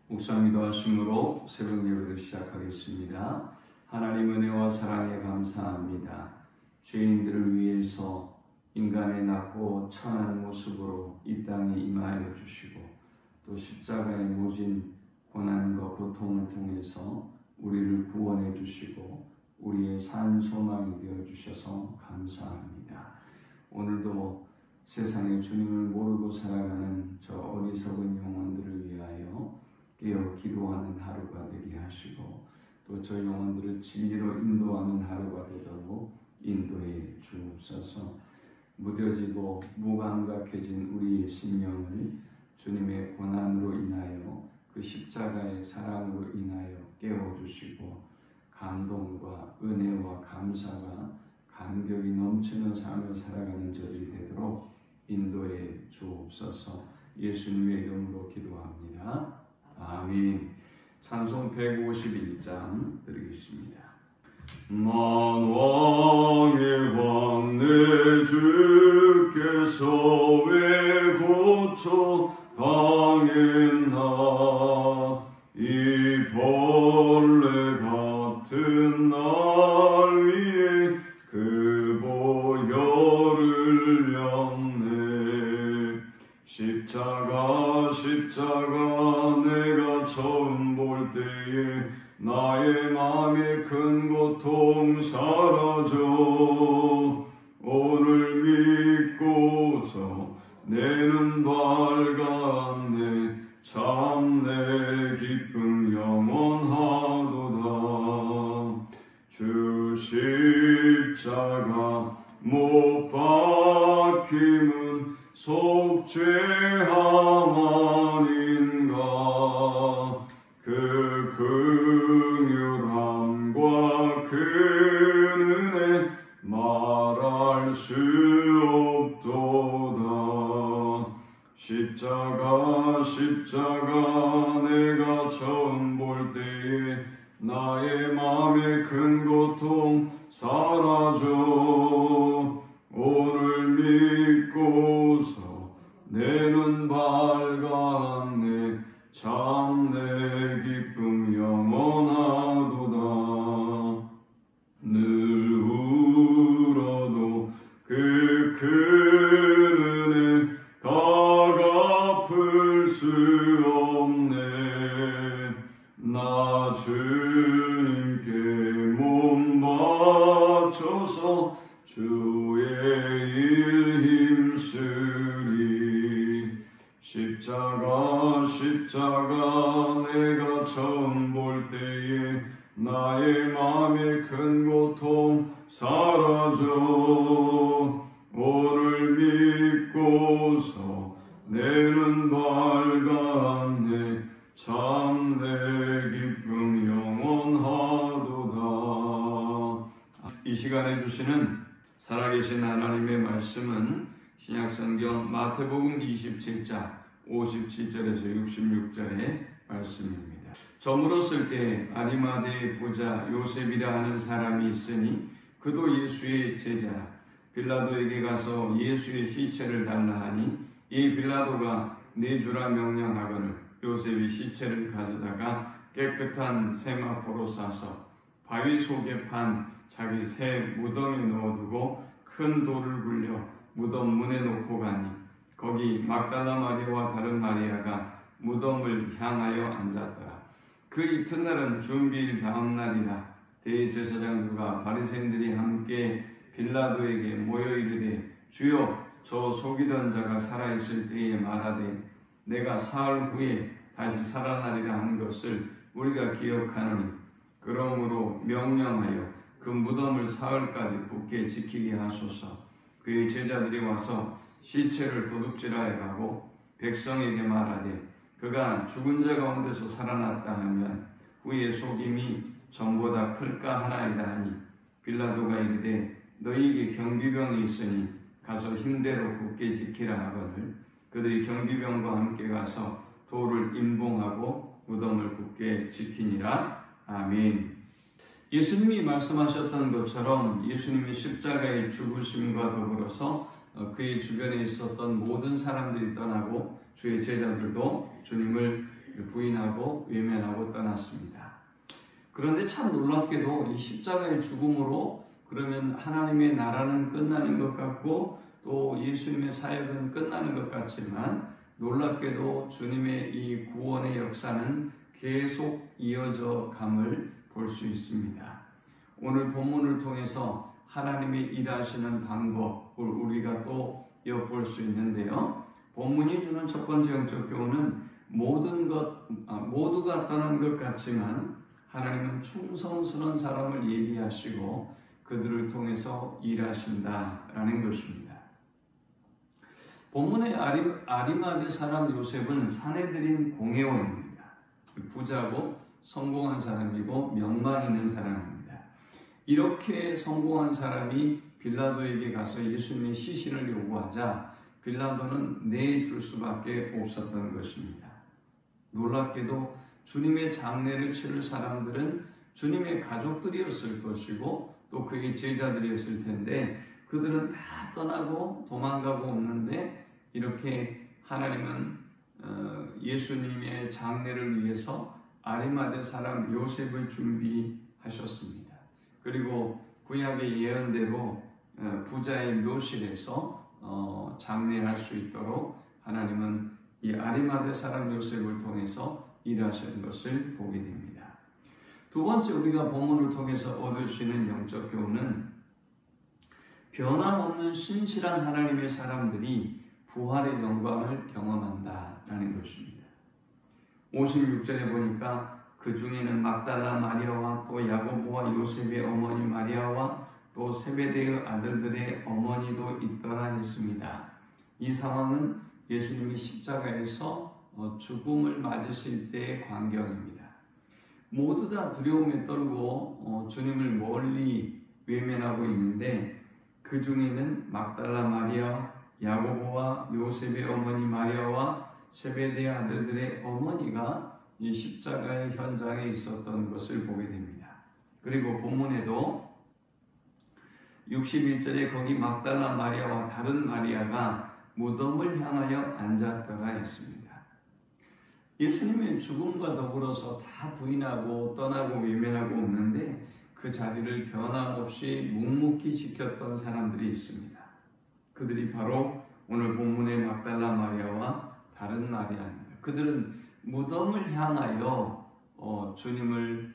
묵상 기도하심으로 새벽 예배를 시작하겠습니다. 하나님 은혜와 사랑에 감사합니다. 죄인들을 위해서 인간의 낮고 천한 모습으로 이 땅에 임하여 주시고 또 십자가의 모진 고난과 고통을 통해서 우리를 구원해 주시고 우리의 산 소망이 되어 주셔서 감사합니다. 오늘도 세상에 주님을 모르고 살아가는 저 어리석은 영혼들을 위하여 깨어 기도하는 하루가 되게 하시고 또 저 영혼들을 진리로 인도하는 하루가 되도록 인도해 주옵소서. 무뎌지고 무감각해진 우리의 심령을 주님의 고난으로 인하여 그 십자가의 사랑으로 인하여 깨워주시고 감동과 은혜와 감사가 감격이 넘치는 삶을 살아가는 저들이 되도록 인도해 주옵소서. 예수님의 이름으로 기도합니다. 아멘. 찬송 151장 드리겠습니다. 만왕의 왕 내 주께서 왜 고쳐 당했나 이 벌레 같은 날 위에 그 보혈을 렸네. 십자가 내가 처음 볼 때에 나의 마음의 큰 고통 사라져 오늘 믿고서 내는 밝았네. 참 내 기쁨 영원하도다. 주 십자가 못 박힘은 속죄함 아닌가. 그 긍휼함과 그 은혜 말할 수 없도다. 십자가 내가 처음 볼 때에 나의 마음의 큰 고통 사라져 오늘 믿고서 내는 밝았네. 참 내 기쁨 영원하도다. 늘 울어도 그 큰 은혜 다 갚을 수 없네. 나 주님께 몸 바쳐서 주의 일 힘쓰리. 십자가 내가 처음 볼 때에 나의 마음의 큰 고통 사라져 오늘 믿고서 내는 밝았네. 참 내 기쁨 영원하도다. 이 시간에 주시는 살아계신 하나님의 말씀은 신약성경 마태복음 27장 57절에서 66절의 말씀입니다. 저물었을 때 아리마대의 부자 요셉이라 하는 사람이 있으니 그도 예수의 제자라. 빌라도에게 가서 예수의 시체를 달라 하니 이 빌라도가 내주라 명령하거늘 요셉이 시체를 가져다가 깨끗한 세마포로 싸서 바위 속에 판 자기 새 무덤에 넣어두고 큰 돌을 굴려 무덤 문에 놓고 가니 거기 막달라 마리아와 다른 마리아가 무덤을 향하여 앉았더라. 그 이튿날은 준비일 다음 날이라. 대제사장들과 바리새인들이 함께 빌라도에게 모여 이르되 주여 저 속이던 자가 살아있을 때에 말하되 내가 사흘 후에 다시 살아나리라 한 것을 우리가 기억하노니 그러므로 명령하여 그 무덤을 사흘까지 굳게 지키게 하소서. 그의 제자들이 와서 시체를 도둑질하여 가고 백성에게 말하되 그가 죽은 자 가운데서 살아났다 하면 후에 속임이 전보다 클까 하나이다 하니 빌라도가 이르되 너희에게 경비병이 있으니 가서 힘대로 굳게 지키라 하거늘 그들이 경비병과 함께 가서 돌을 임봉하고 무덤을 굳게 지키니라. 아멘. 예수님이 말씀하셨던 것처럼 예수님의 십자가의 죽으심과 더불어서 그의 주변에 있었던 모든 사람들이 떠나고 주의 제자들도 주님을 부인하고 외면하고 떠났습니다. 그런데 참 놀랍게도 이 십자가의 죽음으로 그러면 하나님의 나라는 끝나는 것 같고 또 예수님의 사역은 끝나는 것 같지만 놀랍게도 주님의 이 구원의 역사는 계속 이어져 감을 볼 수 있습니다. 오늘 본문을 통해서 하나님의 일하시는 방법을 우리가 또 엿볼 수 있는데요. 본문이 주는 첫 번째 영적 교훈은 모두가 떠난 것 같지만 하나님은 충성스러운 사람을 예비하시고 그들을 통해서 일하신다라는 것입니다. 본문의 아리마대 사람 요셉은 사내들인 공회원입니다. 부자고 성공한 사람이고 명망 있는 사람입니다. 이렇게 성공한 사람이 빌라도에게 가서 예수님의 시신을 요구하자 빌라도는 내줄 수밖에 없었던 것입니다. 놀랍게도 주님의 장례를 치를 사람들은 주님의 가족들이었을 것이고 또 그의 제자들이었을 텐데 그들은 다 떠나고 도망가고 없는데 이렇게 하나님은 예수님의 장례를 위해서 아리마대 사람 요셉을 준비하셨습니다. 그리고 구약의 예언대로 부자의 묘실에서 장례할 수 있도록 하나님은 이 아리마대 사람 요셉을 통해서 일하시는 것을 보게 됩니다. 두 번째 우리가 본문을 통해서 얻을 수 있는 영적 교훈은 변함없는 신실한 하나님의 사람들이 부활의 영광을 경험한다라는 것입니다. 56절에 보니까 그 중에는 막달라 마리아와 또 야고보와 요셉의 어머니 마리아와 또 세베대의 아들들의 어머니도 있더라 했습니다. 이 상황은 예수님이 십자가에서 죽음을 맞으실 때의 광경입니다. 모두 다 두려움에 떨고 주님을 멀리 외면하고 있는데 그 중에는 막달라 마리아, 야고보와 요셉의 어머니 마리아와 세베대의 아들들의 어머니가 이 십자가의 현장에 있었던 것을 보게 됩니다. 그리고 본문에도 61절에 거기 막달라 마리아와 다른 마리아가 무덤을 향하여 앉았더라 했습니다. 예수님의 죽음과 더불어서 다 부인하고 떠나고 외면하고 없는데 그 자리를 변함없이 묵묵히 지켰던 사람들이 있습니다. 그들이 바로 오늘 본문의 막달라 마리아와 다른 마리아입니다. 그들은 무덤을 향하여 주님을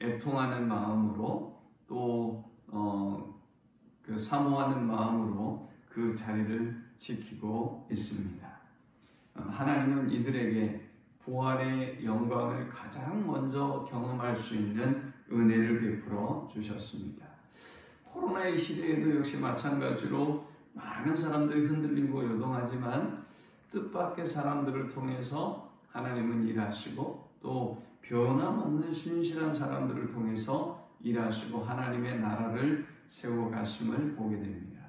애통하는 마음으로 또 그 사모하는 마음으로 그 자리를 지키고 있습니다. 하나님은 이들에게 부활의 영광을 가장 먼저 경험할 수 있는 은혜를 베풀어 주셨습니다. 코로나의 시대에도 역시 마찬가지로 많은 사람들이 흔들리고 요동하지만 뜻밖의 사람들을 통해서 하나님은 일하시고 또 변함없는 신실한 사람들을 통해서 일하시고 하나님의 나라를 세워가심을 보게 됩니다.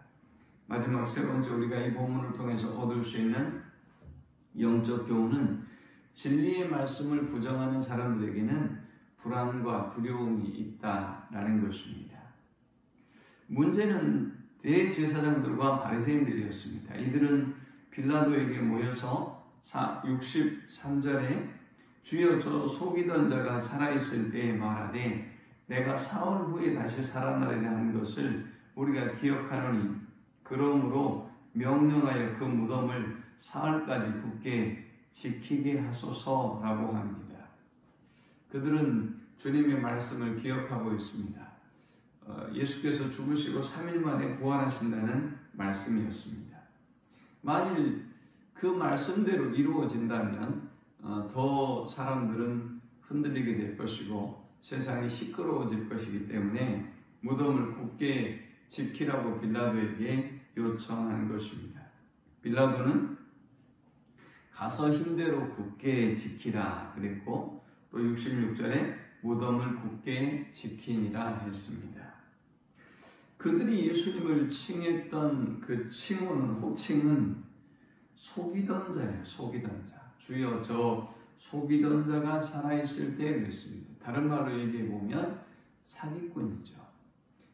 마지막 세 번째 우리가 이 본문을 통해서 얻을 수 있는 영적 교훈은 진리의 말씀을 부정하는 사람들에게는 불안과 두려움이 있다라는 것입니다. 문제는 대제사장들과 바리새인들이었습니다. 이들은 빌라도에게 모여서 63절에 주여 저 속이던 자가 살아있을 때에 말하되 내가 사흘 후에 다시 살아나리라 한 것을 우리가 기억하노니 그러므로 명령하여 그 무덤을 사흘까지 굳게 지키게 하소서라고 합니다. 그들은 주님의 말씀을 기억하고 있습니다. 예수께서 죽으시고 3일 만에 부활하신다는 말씀이었습니다. 만일 그 말씀대로 이루어진다면 더 사람들은 흔들리게 될 것이고 세상이 시끄러워질 것이기 때문에 무덤을 굳게 지키라고 빌라도에게 요청한 것입니다. 빌라도는 가서 힘대로 굳게 지키라 그랬고 또 66절에 무덤을 굳게 지키니라 했습니다. 그들이 예수님을 칭했던 그 호칭은 속이던 자예요. 속이던 자. 주여 저 속이던 자가 살아있을 때 그랬습니다. 다른 말로 얘기해 보면 사기꾼이죠.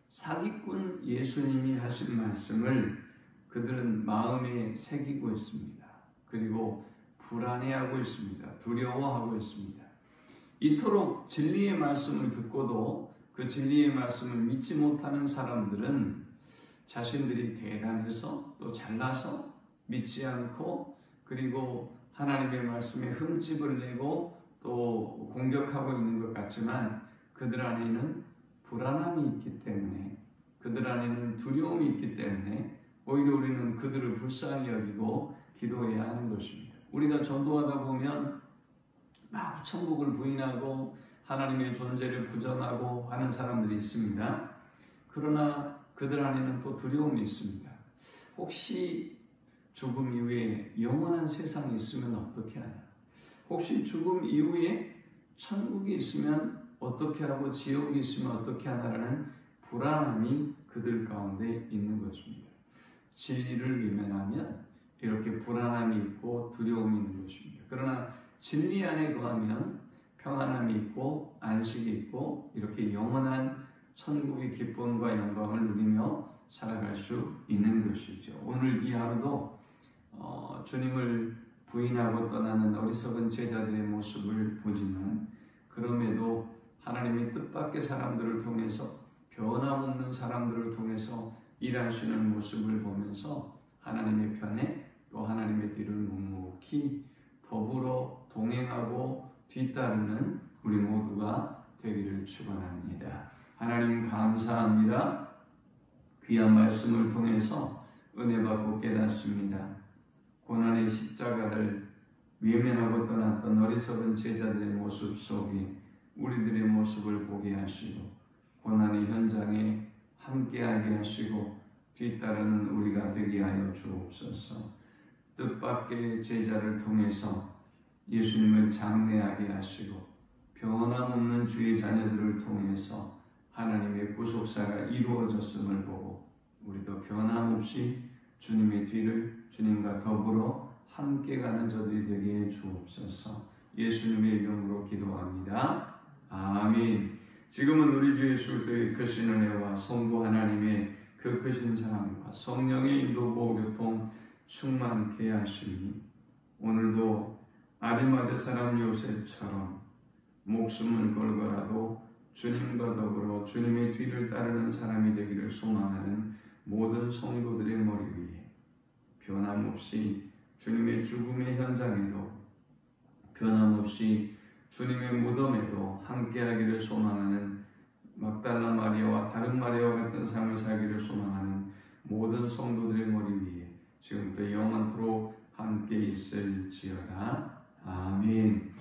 사기꾼 예수님이 하신 말씀을 그들은 마음에 새기고 있습니다. 그리고 불안해하고 있습니다. 두려워하고 있습니다. 이토록 진리의 말씀을 듣고도 그 진리의 말씀을 믿지 못하는 사람들은 자신들이 대단해서 또 잘나서 믿지 않고 그리고 하나님의 말씀에 흠집을 내고 또 공격하고 있는 것 같지만 그들 안에는 불안함이 있기 때문에 그들 안에는 두려움이 있기 때문에 오히려 우리는 그들을 불쌍히 여기고 기도해야 하는 것입니다. 우리가 전도하다 보면 막 천국을 부인하고 하나님의 존재를 부정하고 하는 사람들이 있습니다. 그러나 그들 안에는 또 두려움이 있습니다. 혹시 죽음 이후에 영원한 세상이 있으면 어떻게 하나? 혹시 죽음 이후에 천국이 있으면 어떻게 하고 지옥이 있으면 어떻게 하나라는 불안함이 그들 가운데 있는 것입니다. 진리를 외면하면 이렇게 불안함이 있고 두려움이 있는 것입니다. 그러나 진리 안에 거하면 평안함이 있고 안식이 있고 이렇게 영원한 천국의 기쁨과 영광을 누리며 살아갈 수 있는 것이죠. 오늘 이 하루도 주님을 부인하고 떠나는 어리석은 제자들의 모습을 보지만 그럼에도 하나님의 뜻밖의 사람들을 통해서 변함없는 사람들을 통해서 일하시는 모습을 보면서 하나님의 편에 또 하나님의 뒤를 묵묵히 더불어 동행하고 뒤따르는 우리 모두가 되기를 축원합니다. 하나님 감사합니다. 귀한 말씀을 통해서 은혜 받고 깨닫습니다. 고난의 십자가를 외면하고 떠났던 어리석은 제자들의 모습 속에 우리들의 모습을 보게 하시고 고난의 현장에 함께하게 하시고 뒤따르는 우리가 되게 하여 주옵소서. 뜻밖의 제자를 통해서 예수님을 장래하게 하시고 변함없는 주의 자녀들을 통해서 하나님의 구속사가 이루어졌음을 보고 우리도 변함없이 주님의 뒤를 주님과 더불어 함께 가는 저들이 되게 해 주옵소서. 예수님의 이름으로 기도합니다. 아멘. 지금은 우리 주 예수 그리스도의 크신 은혜와 성부 하나님의 그 크신 사랑과 성령의 인도 보호 교통 충만케 하시니 오늘도 아리마대 사람 요셉처럼 목숨을 걸고라도 주님과 더불어 주님의 뒤를 따르는 사람이 되기를 소망하는 모든 성도들의 머리 위에 변함없이 주님의 죽음의 현장에도 변함없이 주님의 무덤에도 함께하기를 소망하는 막달라 마리아와 다른 마리아와 같은 삶을 살기를 소망하는 모든 성도들의 머리 위에 지금부터 영원토록 함께 있을지어다. 아멘.